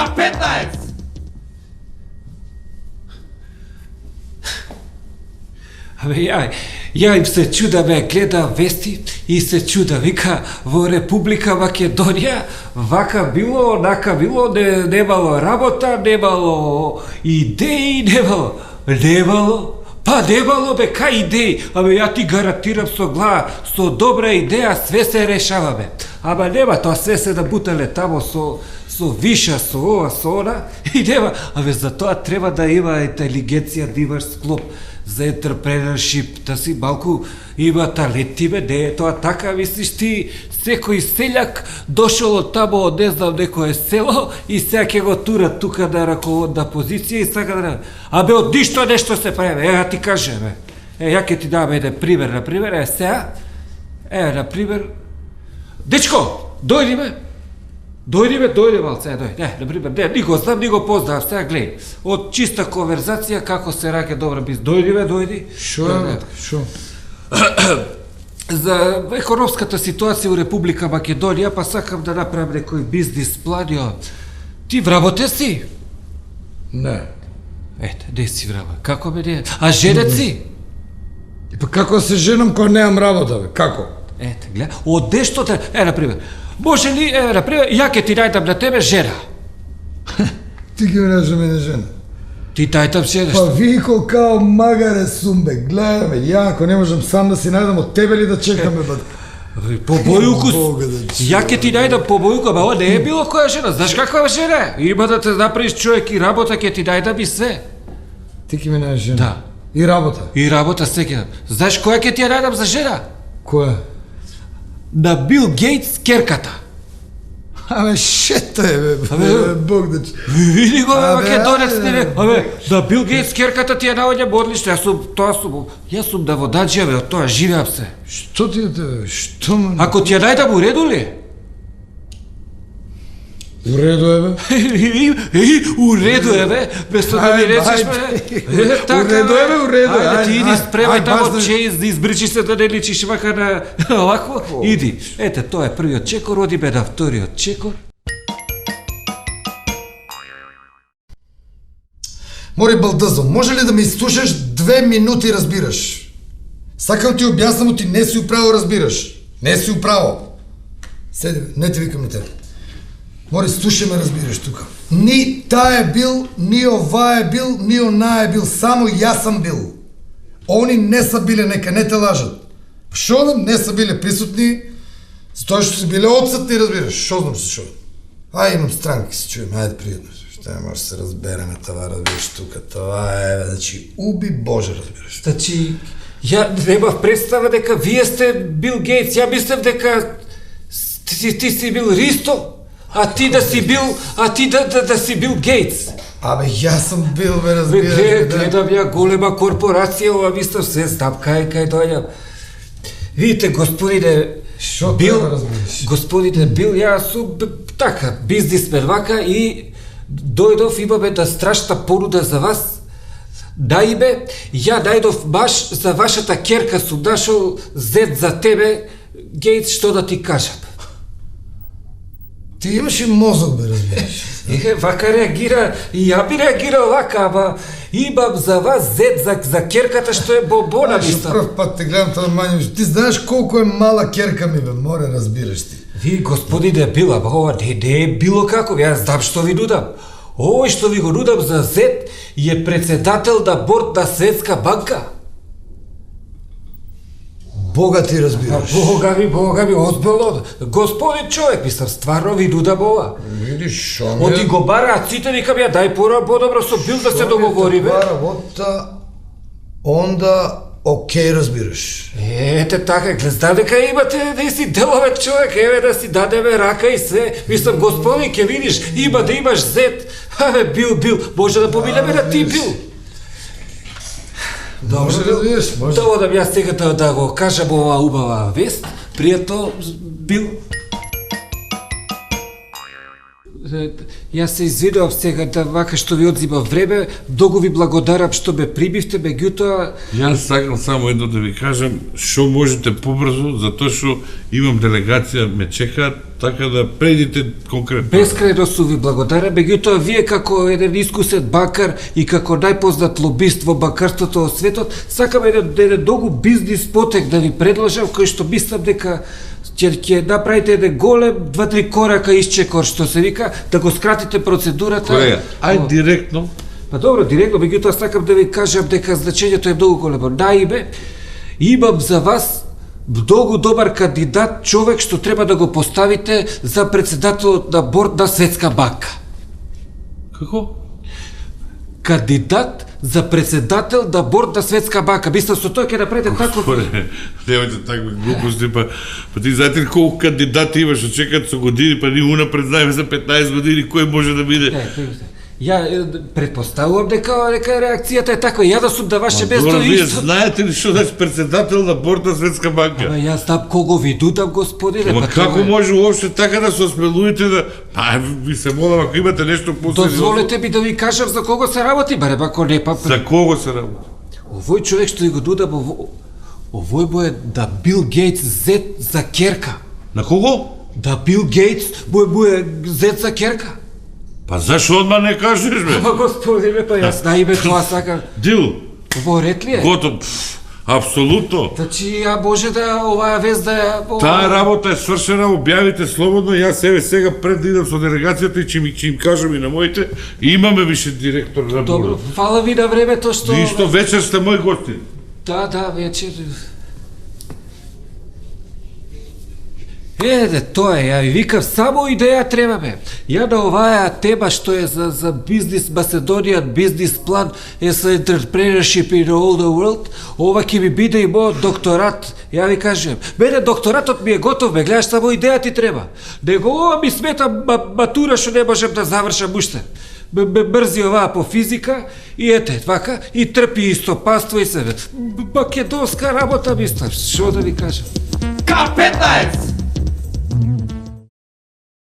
на 15! Ја им се чуда, гледа вести и се чуда, вика, во Република Македонија, вака било, онака било, немало работа, немало идеи, немало, кај идеи, ја ти гарантирам со глава, со добра идеја све се решава, ама нема, тоа све се да бутале тамо со виша, со ова, со она, и нема, за тоа треба да има интелигенција, да имаш склоп за entrepreneurship, да си малку има таленти, не е тоа така, мислиш ти, секој селјак дошол од тамо, од не знам некое село, и сега ќе го тура тука на раководна позиција и сака да... од ништо нешто се прави, ја ти кажем, ја ќе ти дам еден пример, например, сега, например, дечко, дојди малце, например, ни го знам, ни го познавам, сега гледај, од чиста конверзација, како се раке добра биз, дојди. Шо е, шо? За економската ситуација у Република Македонија, па сакам да направам некој бизнис план, ти вработе си? Не. Ете, не си вработ, како не? А женет си? Па како се женам кога немам работа, како? Ете, гледа, од нешто те, например, може ли, например, ја ке ти најдам на тебе жена? Ти ги менеш да мене жена. Ти тајтам жена. Па викол као магаре сумбе, гледаме, ја ако не можам сам да си најдам, од тебе ли да чекаме, бат? По бој укус, ја ке ти најдам по бој укус, ама ова не е било која жена, знаеш каква жена? Има да те направиш човек и работа, ке ти најдам и се. Ти ке ми најдам жена? Да. И работа? И работа се ке. Знаеш која ке ти ја најдам за жена? Која? На Бил Гейтс керката. Абе, шето е, Бог да че... Види го, македонец, на Бил Гейтс керката ти ја наоѓам одлично, јас сум да водаджија, од тоа живеам се. Што ти е тебе, што ме... Ако ти ја најдам, уреду ли? Уреду е, бе? Уреду е, бе, без да ми речеш, бе. Уреду е, Ајде, ти иди спремај тамо чеиз, избричи се да не личиш вака на лако, иди. Ете, тоа е првиот чекор, одиме на вториот чекор. Мори балдазо, може ли да ме изслушаш 2 минути разбираш? Сакам ти објаснам, ти не си управо разбираш. Не си управо. Седи, не ти викам на тебе. Мори, слушай ме разбираш тука. Ни таа е бил, ни ова е бил, ни она е бил, само јас сам бил. Они не са биле, нека не те лажат. Шо знам, не са биле присутни, затоа што се биле отсутни, разбираш. Шо знам се шо? Ај, имам странки, се чуем, ајде пријатно. Што не може се разбереме това, разбираш тука, това е, значи, уби Боже, разбираш. Значи, ја немав представа дека вие сте Бил Гейтс, ја мислев дека ти си бил Ристо. А ти да си бил Гейтс. Абе, јас сум бил, бе, разбираш. Гледам ја голема корпорација, ова мислам се, знам кај дојам. Видите, господине Бил, јас сум така, бизнисмен вака и дојдов, имаме да страшна понуда за вас. Наиме, ја најдов баш за вашата керка сум нашол зет за тебе, Гейтс, што да ти кажам. Ти имаш и мозок, бе, разбираш. Вака реагира, и ја би реагирал вака, ама имам за вас зет за керката што е бобона, мислам. Прв пат те гледам тоа мању. Ти знаеш колку е мала керка ми, бе, море, разбираш ти. Ви, господине Била, ова не е било како, јас знам што ви нудам. Овој што ви го нудам за зет е председател на борд на Светска банка. Бога ти разбираш. Бога ми, озбилно. Господин човек, мислам, стварно ви нудам ова. Видиш, шо ме... Оди го бара, ците викам ја, дај подобро со Бил да се договориме. Шо ме работа, онда окей разбираш. Ете така, гледа дека имате да си делове човек, еве да си дадеме рака и се. Мислам, господин, ке видиш, има да имаш зет. Бил, може да поминеме на ти Бил. Може да разбираш, може. Да одам јас сега да го кажам ова убава вест. Пријатно Бил. Јас се извинувам сега да вака што ви одзима време, многу ви благодарам што ме прибивте, меѓутоа Јас сакам само едно да ви кажам, што можете побрзо, затоа што имам делегација, ме чекаат, така да предите конкретно. Бескрајно су ви благодарам, меѓутоа вие како еден искусен банкар и како најпознат лобист во банкарството во светот, сакам еден многу бизнис потек да ви предложам, кој што мислам дека ќе направите еден голем 2-3 корака исчекор, што се вика, да го скратите процедурата. Колега, ај директно. Па добро, директно, меѓутоа сакам да ви кажам дека значењето е многу големо. Наиме, имам за вас многу добар кандидат, човек што треба да го поставите за председателот на борд на Светска банка. Како? Кандидат за председател на борд на Светска банка. Мислам, со тој ќе направите таков... Господе, немајте такви глупости, па ти знаете ли колку кандидати имаш, што чекат со години, па ние унапред знаеме за 15 години кој може да биде. Ја предпоставувам дека реакцијата е таква. Ја да сум да ваше место Добро, вие исто. знаете ли што значи председател на борд на Светска банка? Ама јас знам кого ви дудам, господине. Ама па како тоа е- може уопште така да се осмелуете да... Па, ви се молам, ако имате нешто посериозно... Дозволете ми да ви кажам за кого се работи, барем ако не па... За кого се работи? Овој човек што ви го дудам, овој му е да Бил Гейтс зет за керка. На кого? Да Бил Гейтс му е зет за керка. Па зашо одма не кажеш, бе? Ама господине, па јас наиме тоа сакам. Дил, Во ред ли е? готов. Апсолутно. Значи, ја може да оваа вест да ја... Таа работа е свршена, објавите слободно, јас себе сега пред да идам со делегацијата и ќе им кажам и на моите, имаме више директор на Добро, борд. фала ви на времето што... Ништо, вечер сте мој гостин. Да, вечер... Тоа е, ја ви викам, само идеја треба бе. Ја на оваа тема што е за бизнес Macedonian бизнес план е за entrepreneurship in all the world, ова ќе ми биде и мојот докторат. Ја ви кажем, мене докторатот ми е готов, бе, гледаш, само идеја ти треба. Него ова ми смета матура што не можем да завршам уште. Брзи оваа по физика и ете, вака, и трпи и стопанство и себе. Македонска работа, мислам, што да ви кажам. K15!